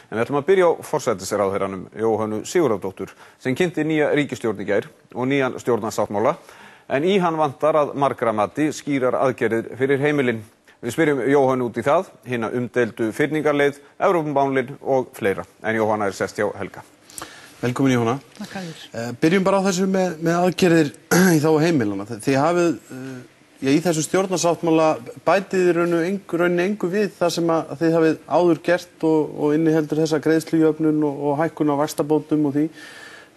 En við ætlum að byrja á forsætisráðherranum Jóhönnu Sigurðardóttur sem kynnti nýja ríkisstjórn í gær og nýjan stjórnarsáttmála. En í hann vantar að margra mati skýrar aðgerðir fyrir heimilin. Við spyrjum Jóhönnu út í það, hina umdeildu fyrningarleið, Evrópumálin og fleira. En Jóhanna sest hjá Helga. Velkomin Jóhanna. Byrjum bara á þessu með aðgerðir í þá heimilana. Þið hafið í þessu stjórnarsáttmála bætið í rauninni engu við það sem að þið hafið áður gert og inniheldur þessa greiðslujöfnun og hækkun á vaxtabótum og því.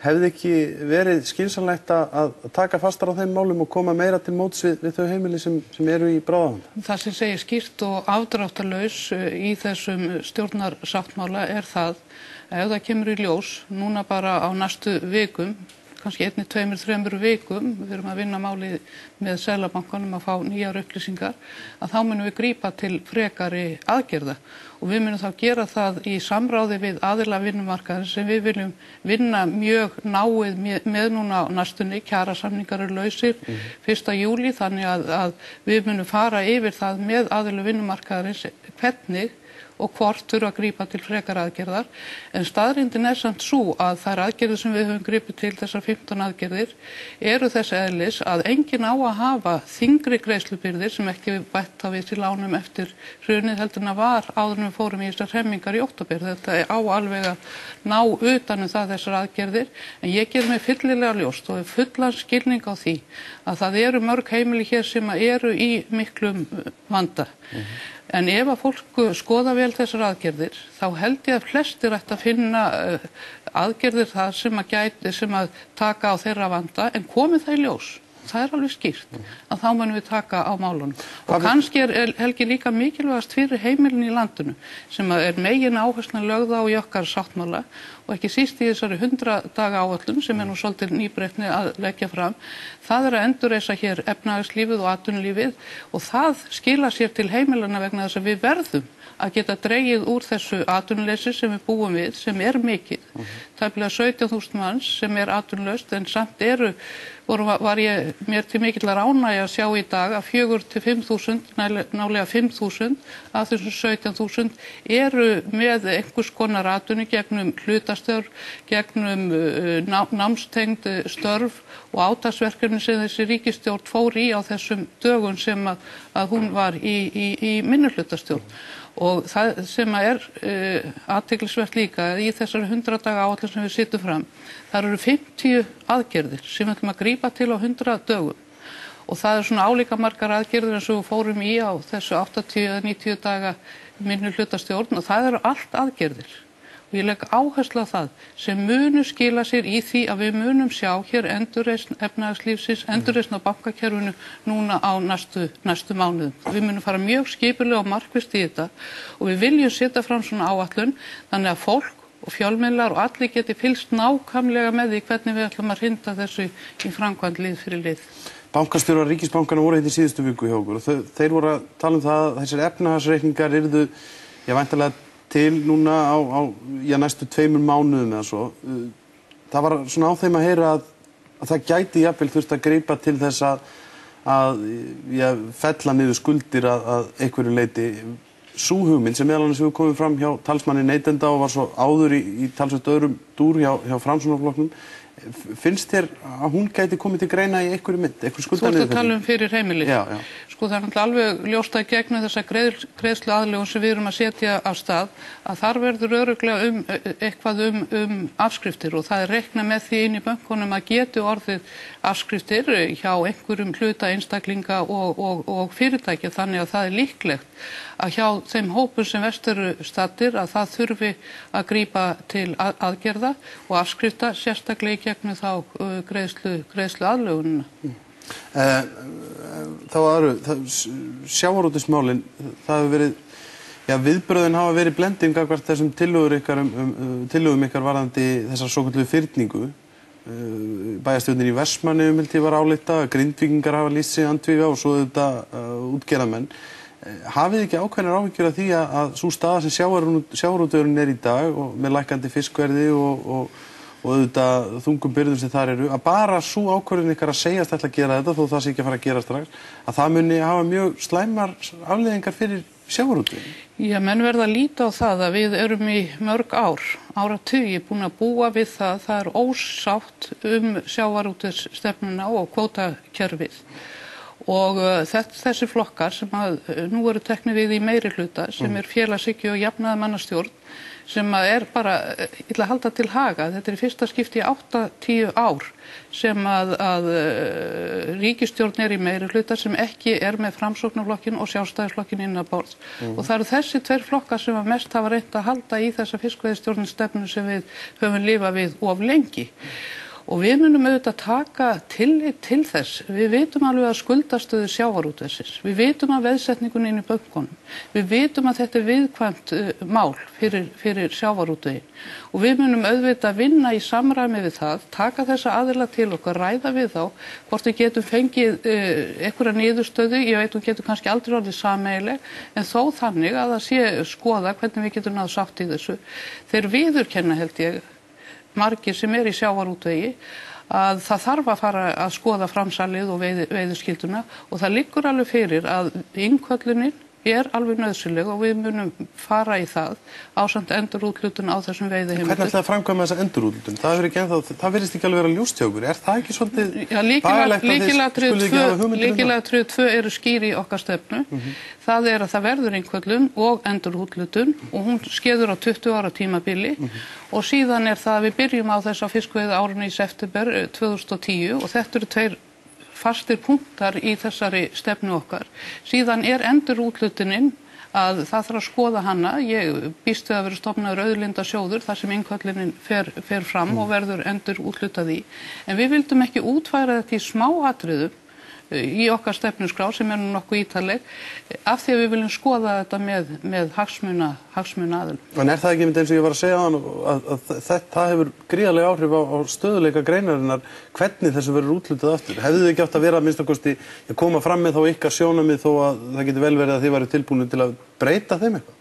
Hefði ekki verið skynsamlegt að taka fastar á þeim málum og koma meira til móts við þau heimili sem eru í bráðavanda? Það sem segir skýrt og afdráttarlaus í þessum stjórnarsáttmála er það ef það kemur í ljós núna bara á næstu vikum, kannski 1, 2, 3 vikum, við erum að vinna málið með Seðlabankanum að fá nýjar upplýsingar, að þá munum við grípa til frekari aðgerða og við munum þá gera það í samráði við aðila vinnumarkaðarins sem við viljum vinna mjög náið með núna á næstunni, kjarasamningar eru lausir 1. júlí, þannig að við munum fara yfir það með aðila vinnumarkaðarins hvernig og hvort þurfa að grípa til frekar aðgerðar. En staðreyndin er samt svo að þær aðgerðir sem við höfum gripið til, þessar 15 aðgerðir, eru þess eðlis að enginn á að hafa þyngri greiðslubyrðir sem ekki bætt við til lánum eftir hrunið heldur en var áður en við fórum í þessar hremmingar í október. Þetta á alveg að ná utan það þessar aðgerðir, en ég ger mig fyllilega ljóst og fullan skilning á því að það eru mörg heimili hér sem eru í miklum vanda. En ef að fólk skoða vel þessar aðgerðir, þá held ég að flestir ætti að finna aðgerðir það sem að taka á þeirra vanda, en komið það í ljós. Það er alveg skýrt að þá munum við taka á málunum. Og kannski er Helgi líka mikilvægast fyrir heimilin í landinu sem er megin áherslan lögð á í okkar sáttmála og ekki síst í þessari 100 daga áætlun sem nú svolítið nýbreytni að leggja fram. Það að endurreisa hér efnahagslífið og atvinnulífið og það skila sér til heimilana vegna þess að við verðum að geta dregið úr þessu atvinnuleysi sem við búum við, sem er mikið. Tæplega 17.000 manns sem er atvinnulaust en samt var ég mér til mikillar ánægju að sjá í dag að 4.000 til 5.000, nálega 5.000 af þessum 17.000 eru með einhvers konar atvinnu gegnum hlutastörf, gegnum námstengd störf og átaksverkefni sem þessi ríkisstjórn fór í á þessum dögum sem að hún var í minnihlutastjórn. Og það sem er athyglisvert líka í þessari 100 daga áætlun sem við setjum fram, þar eru 50 aðgerðir sem við ætlum að grípa til á 100 dögum og það er svona álíka margar aðgerðir eins og við fórum í á þessu 80 eða 90 daga minnihlutastjórn og það eru allt aðgerðir. Og ég legg áherslu á það sem munu skila sér í því að við munum sjá hér endurreisn efnahagslífsins, endurreisn á bankakerfinu núna á næstu mánuðum. Við munum fara mjög skipulega og markvisst í þetta og við viljum setja fram svona áætlun þannig að fólk og fjölmiðlar og allir geti fylgst nákvæmlega með því hvernig við ætlum að hrinda þessu í framkvæmd lið fyrir lið. Bankastjórar ríkisbankana voru í síðustu viku hjá okkur og þeir voru að tala það að þessir efnahagsreikningar yrðu væntanlega til núna á næstu 2 mánuðum eða svo. Það var svona á þeim að heyra að það gæti jafnvel þurft að grípa til þess að fella niður skuldir að einhverju leyti. Sú hugmynd sem meðal annars hefur komið fram hjá talsmanni neytenda og var svo áður í talsvert öðrum dúr hjá Framsóknarflokknum. Finnst þér að hún gæti komið til greina í einhverju mynd, einhverju skuldaniðurfellingu? Þú ert að tala fyrir heimili. Já. Sko það er náttúrulega alveg ljóst að gegnum þessa greiðsluaðlögun sem við erum að setja af stað að þar verður örugglega eitthvað afskriftir og það er reiknað með því inn í bönkunum að geti orðið afskriftir hjá einhverjum hluta einstaklinga og fyrirtækja þannig að það er líklegt að hjá þeim hópum sem verst eru staddir að það þurfi að grípa til aðgerða og afskrifta sérstaklega í gegnum þá greiðsluaðlögunina. Sjávarútvegsmálin, það hefur verið, viðbrögðin hafa verið blendin gagnvart þessum tillögum ykkar varðandi þessar svokölluðu fyrningu. Bæjarstjórnin í Vestmannaeyjum held ég var álykta, Grindvíkingar hafa lýst sig andvíga og svo þetta útgerðarmenn. Hafið ekki ákveðnar áhyggjur af því að sú staða sem sjávarútvegurinn í dag og með lækkandi fiskverði og og auðvitað þungum byrðum sem þar eru, að bara sú ákvörðun ykkar að segjast ætla að gera þetta þó það sé ekki að fara að gera strax, að það muni hafa mjög slæmar afleiðingar fyrir sjávarútveginn? Já, menn verða að líta á það að við erum í mörg áratugi búin að búa við það er ósátt sjávarútvegsstefnuna og kvótakerfið. Og þessi flokkar sem nú eru teknir við í meirihluta sem félagshyggju og jafnaðarmannastjórn sem er bara, ég ætla að halda til haga, þetta í fyrsta skipti í 8-10 ár sem að ríkisstjórn í meirihluta sem ekki með Framsóknarflokkinn og Sjálfstæðisflokkinn innan borðs. Og það eru þessi tveir flokkar sem mest hafa reynt að halda í þessa fiskveiðistjórnarstefnu sem við höfum lifað við of lengi. Og við munum auðvitað taka tillit til þess. Við vitum alveg að skuldastöðu sjávarútvegsins. Við vitum að veðsetningun inn í bönkunum. Við vitum að þetta viðkvæmt mál fyrir sjávarútveginn. Og við munum auðvitað vinna í samræmi við það, taka þessa aðila til okkar, ræða við þá, hvort við getum fengið einhverja niðurstöðu, ég veit hún getur kannski aldrei orðið sameiginleg, en þó þannig að það sé skoða hvernig við getum náð sátt í þessu. Þeir viðurkenna held ég, margir sem í sjávarútvegi að það þarf að fara að skoða framsalið og veiðiskilduna og það liggur alveg fyrir að innköllunin alveg nauðsynleg og við munum fara í það ásamt endurúthlutun á þessum veiðiheimildum. Hvernig ætlaði að framkvæma þessa endurúthlutun? Það virðist ekki alveg vera ljóst hjá okkur. Er það ekki svolítið bagalegt að þið skuluð ekki hafa hugmyndir um það? Lykilatriði 2 eru skýr í okkar stefnu. Það að það verður innköllun og endurúthlutun og hún skeður á 20 ára tímabili og síðan það að við byrjum á þess að fiskveiðiárinu í september 2010 og þetta eru 2 fastir punktar í þessari stefnu okkar. Síðan endurúthlutunin að það þarf að skoða hana. Ég býst við að vera stofnaður auðlindasjóður þar sem innköllunin fer fram og verður endurúthlutað í. En við vildum ekki útfæra þetta í smáatriðum í okkar stefnuskrá sem nú nokkuð ítarleg af því að við viljum skoða þetta með hagsmunaaðilum. En það ekki eins og ég var að segja að þetta hefur gríðarlega áhrif á stöðuleika greinarinnar hvernig þessu verður úthlutað aftur? Hefðu þið ekki átt að vera að minnsta kosti að koma fram með þá ykkar sjónarmið þó að það getur vel verið að þið væru tilbúnir til að breyta þeim eitthvað?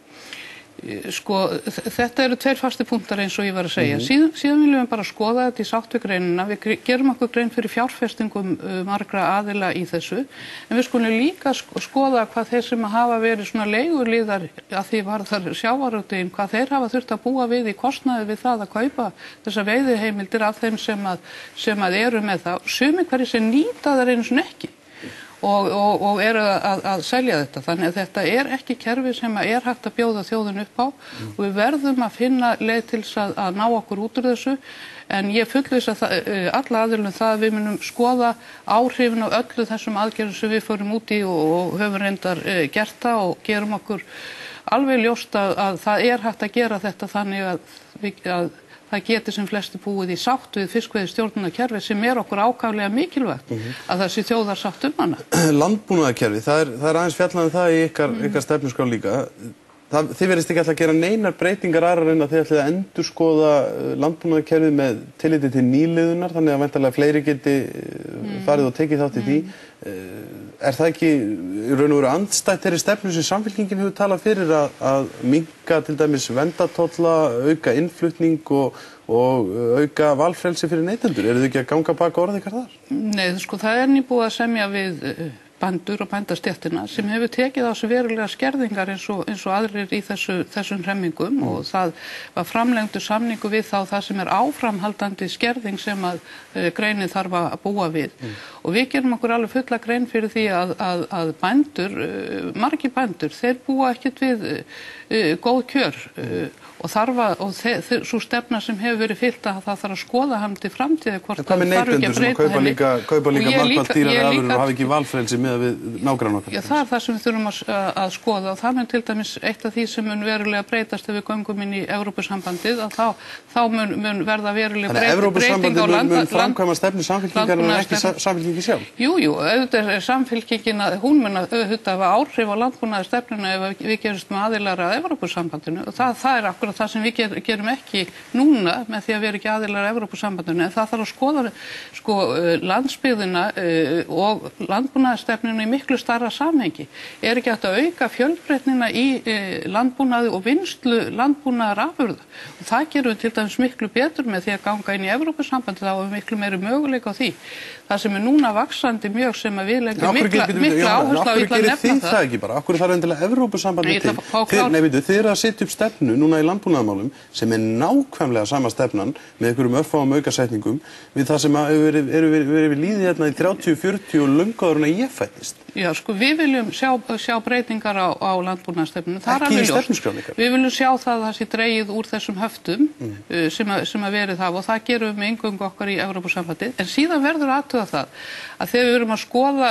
Sko, þetta eru 2 fastir punktar eins og ég var að segja. Síðan viljum við bara skoða þetta í sátt við greinina. Við gerum okkur grein fyrir fjárfestingum margra aðila í þessu. En við skulum líka skoða hvað þeir sem hafa verið svona leigulíðar að því varðar sjávarútveginn, hvað þeir hafa þurft að búa við í kostnaði við það að kaupa þessa veiðiheimildir af þeim sem eru með það. Sumir hverjir sem nýta þær einu svona ekki. Og eru að selja þetta. Þannig að þetta ekki kerfi sem hægt að bjóða þjóðin upp á og við verðum að finna leið til að ná okkur út úr þessu en ég fullvissa alla aðilum það að við munum skoða áhrifin á öllu þessum aðgerðum sem við fórum út í og höfum reyndar gert það og gerum okkur alveg ljóst að það hægt að gera þetta þannig að það geti sem flesti búið í sátt við fiskveiðistjórnarkerfi sem okkur ákaflega mikilvægt að það sé þjóðarsátt hana. Landbúnaðarkerfi, það aðeins fjallað það í ykkar stefnuskrá líka. Þið verðist ekki alltaf að gera neinar breytingar aðrar en að þið ætlið að endurskoða landbúnaðarkerfið með tilliti til nýliðunar þannig að væntanlega fleiri geti farið og tekið þátt í því. Er það ekki í raun og veru andstætt þeirri stefnu sem Samfylkingin hefur talað fyrir að minnka til dæmis verndartolla, auka innflutning og auka valfrelsi fyrir neytendur? Eru þið ekki að ganga bak orð ykkar þar? Nei, sko það nýbúið að semja við bændur og bændastéttina sem hefur tekið á sig verulega skerðingar eins og aðrir í þessum hremmingum og það var framlengdur samningu við það sem áframhaldandi skerðing sem að greinin þarf að búa við. Og við gerum okkur alveg fulla grein fyrir því að bændur, margir bændur, þeir búa ekkert við góð kjör og svo stefna sem hefur verið fylgt að það þarf að skoða hann til framtíðar hvort það þarf ekki að breyta henni. Kaupa líka margfalt dýrari afurðir og hafa ekki valfrelsi með við nágranna okkar. Já, það það sem við þurfum að skoða og það mun til dæmis eitt af því sem mun verulega breytast ef við göngum inn í Evrópusambandið að þá mun verða verulega breyting á Evrópusambandið mun framkvæma stefnu Samfylkingarinnar en ekki Samfylkingin sjálf. Jú, auðvitað Samfylkingin hún mun auðvitað hafa áhrif á landbúnaðarstefnuna ef við gerumst með aðilar að Evrópusambandinu og það akkurat bara það sem við gerum ekki núna með því að vera ekki aðilar að Evrópusambandinu, en það þarf að skoða landsbyggðina og landbúnaðarstefnuna í miklu stærra samhengi. Ekki hægt að auka fjölbreytnina í landbúnaði og vinnslu landbúnaðarafurða. Það gerum við til dæmis miklu betur með því að ganga inn í Evrópusambandið, þá er miklu meiri möguleika á því. Það sem er núna vaxandi mjög sem að við leggjum mikla áherslu á, ég ætla að nefna það ekki bara? Akkur þarf endilega Evrópusambandið til? Þið eru að setja upp stefnu núna í landbúnaðarmálum sem er nákvæmlega sama stefnan með einhverjum örfáum aukasetningum við það sem eru við líðið hérna í 30-40 og löngu áður en að ég fættist. Já, sko, við viljum sjá breytingar á landbúnaðarstefnunum. Ekki í stefnuskránni. Við viljum sjá það sé dregið úr þessum höftum sem að verið hafa og það gerum við með inngöngu okkar í Evrópusambandið. En síðan verður athugað það að þegar við erum að skoða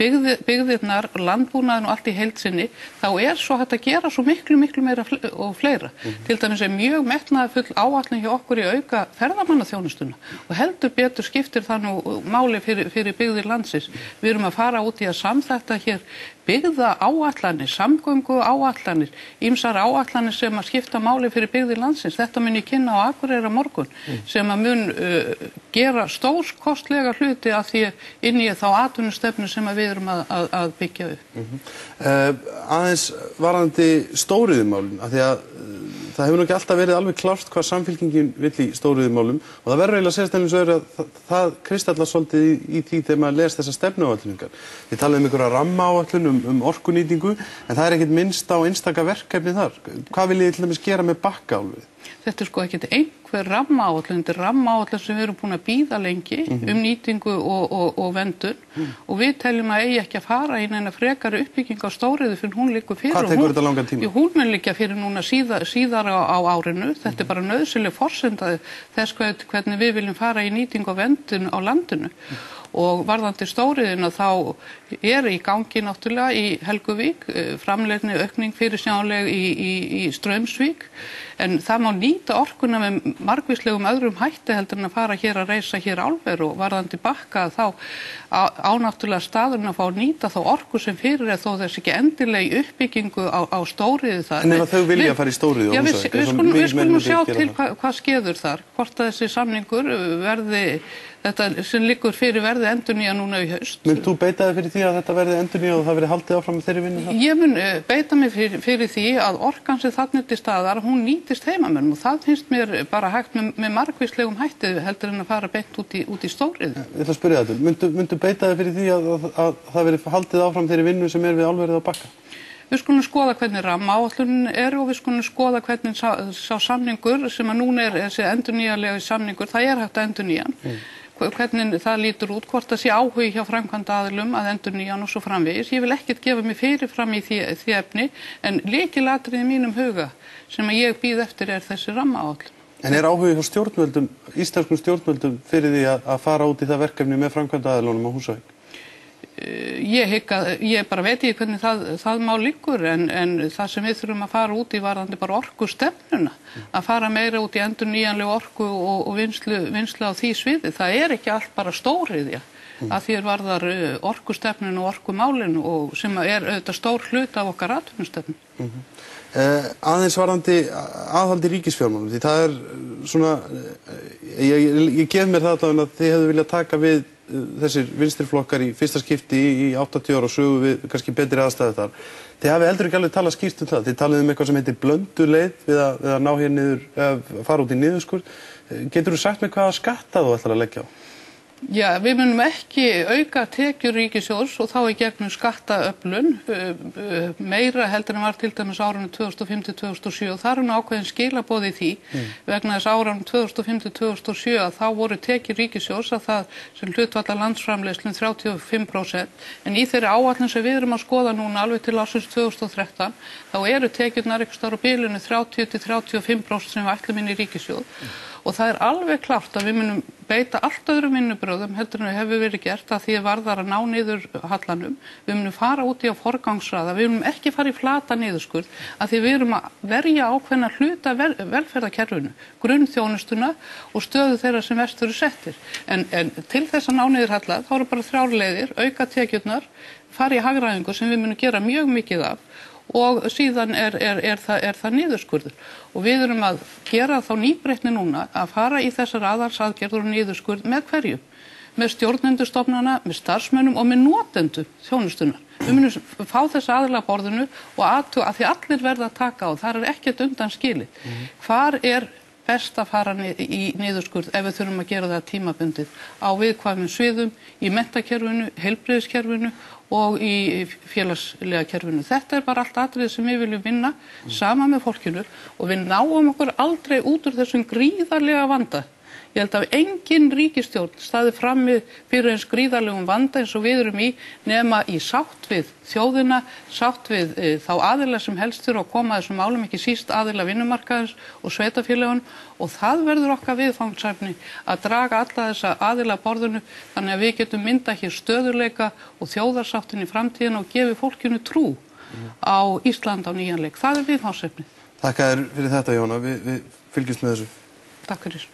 byggðirnar, landbúnaðin og allt í heild sinni, þá svo hægt að gera svo miklu meira og fleira. Til dæmis mjög metnaðarfull áætlun hjá okkur í auka ferðamannaþjónustuna og heldur betur skiptir það nú máli fyrir byggðir landsins. Við erum að fara út í að samþætta hér byggða áætlanir, samgöngu áætlanir, ýmsar áætlanir sem að skipta máli fyrir byggðir landsins. Þetta mun ég kynna á Akureyri á morgun sem að mun gera stórkostlega hluti af því inn í þá atvinnustefnu sem að við erum að byggja upp. Aðeins varðandi stóriðjumálin, af því að það hefur nú ekki alltaf verið alveg klárt hvað Samfylkingin vill í stóriðjumálum og það verður eiginlega að segja stefnins að það kristallast svolítið í því þegar maður les þessa stefnuáætluningar. Við talaðum einhverja rammaáætlun orkunýtingu en það er ekkert minnst á einstaka verkefni þar. Hvað viljið þið til dæmis gera með Bakkaálfið? Þetta sko ekkert einhver rammaáætlun, þetta er rammaáætlun sem við erum búin að bíða lengi nýtingu og verndun og við teljum að eigi ekki að fara í neina frekari uppbygging á stóriðu fyrir hún liggur fyrir. Hvað tekur þetta langan tíma? Hún mun liggja fyrir núna síðar á árinu. Þetta er bara nauðsynleg forsenda þess hvernig við viljum fara í nýtingu og verndun á landinu. Og varðandi stóriðina þá í gangi náttúrulega í Helguvík, framleiðni aukning fyrirsjáanleg í Straumsvík, en það má nýta orkuna með margvíslegum öðrum hætti heldur en að fara hér að reisa hér álver og varðandi Bakka þá náttúrulega staðurinn að fá að nýta þá orku sem fyrir þó þess ekki endileg uppbyggingu á stóriði þar. En ef þau vilja fara í stóriði og við skulum sjá til hvað skeður þar, hvort að þessi samningur verði þetta sem liggur fyrir verði endurnýjað núna í haust. Mun þú beita þig fyrir því að þetta verði endurnýjað og það verði haldið áfram með þeirri vinnu? Ég mun beita mig fyrir því að orkan sem þarna til staðar, hún nýtist heimamönnum og það finnst mér bara hægt með margvíslegum hætti heldur en að fara beint út í stóriði. Ég ætla að spyrja þetta, myndu beita þig fyrir því að það verði haldið áfram þeirri vinnu sem við álverið á Bakka? Við skulum skoða hvernig rammaáætlunin og við skulum skoða hvernig sá samningur sem að núna þessi endurnýjanlegi samningur, það hægt að endurnýja hann. Hvernig það lítur út, hvort það sé áhugi hjá framkvæmdaaðilum að endurnýja hann og svo framvegis. Ég vil ekkert gefa mig fyrirfram í því efni, en lykilatriði í mínum huga sem að ég býð eftir þessi rammaáætlun. En áhugi hjá stjórnvöldum, íslenskum stjórnvöldum fyrir því að fara út í það verkefni með framkvæmdaaðilunum á Húsavík? Ég bara veit ekki hvernig það má liggur en það sem við þurfum að fara út í varðandi bara orkustefnuna, að fara meira út í endurnýjanlegu orku og vinnslu á því sviði. Það ekki allt bara stóriðja að því varðar orkustefnun og orkumálinu og sem auðvitað stór hlut af okkar atvinnustefnu. Aðeins varðandi aðhaldi ríkisfjármálum, því það svona, ég gef mér það allavega að þið hefðu viljað taka við þessir vinstriflokkar í fyrsta skipti í 80 ára og sögu við kannski betri aðstæður þar. Þið hafi heldur ekki alveg talað skýrt það. Þið talið eitthvað sem heitir blönduleið við að ná hér niður, fara út í niðurskurð. Geturðu sagt mér hvaða skatta þú ætlar að leggja á? Já, við munum ekki auka tekjur ríkissjóðs og þá í gegnum skattaöflun meira heldur en var til dæmis árunum 2005-2007 og það nú ákveðin skilaboð í því vegna þess árunum 2005-2007 að þá voru tekjur ríkissjóðs að það sem hlutfalla landsframleiðslu 35% en í þeirri áætlun sem við erum að skoða núna alveg til ársins 2013 þá tekjurnar einhvers staðar á bilinu 30-35% sem við ætlum inn í ríkissjóð. Og það alveg klárt að við munum beita allt öðrum vinnubrögðum heldur en hefur verið gert að því varðar að ná niður hallanum. Við munum fara út í á forgangsraða, við munum ekki fara í flata niðurskurð að því við erum að verja ákveðna hluta velferðarkerfinu, grunnþjónustuna og stöðu þeirra sem verst eru settir. En til þess að ná niður halla þá eru bara 3 leiðir, auka tekjurnar, fara í hagræðingu sem við munum gera mjög mikið af og síðan er það niðurskurður. Og við erum að gera þá nýbreytni núna að fara í þessar aðhaldsaðgerðir og niðurskurð með hverju? Með stjórnendur stofnana, með starfsmönnum og með notendur þjónustunar. Við munum fá þessa aðila að borðinu og athuga að því allir verða að taka á, þar ekkert undan skilið. Hvar best að fara í niðurskurð ef við þurfum að gera það tímabundið á viðkvæmum sviðum, í menntakerfinu, heilbrigðiskerfinu og í félagslega kerfinu. Þetta bara allt atriði sem við viljum vinna saman með fólkinu og við náum okkur aldrei út úr þessum gríðarlega vanda. Ég held að engin ríkisstjórn staði frammi fyrir eins gríðarlegum vanda eins og við erum í nema í sátt við þjóðina, sátt við þá aðila sem helst þurfa að koma að þessum málum, ekki síst aðila vinnumarkaðins og sveitarfélögunum og það verður okkar viðfangsefni að draga alla þessa aðila að borðinu þannig að við getum myndað hér stöðugleika og þjóðarsáttin í framtíðina og gefið fólkinu trú á Ísland á nýjan leik. Það viðfangsefni. Þakka þér fyrir þetta, Jóna. Við fylgjumst með þessu. Takk fyrir.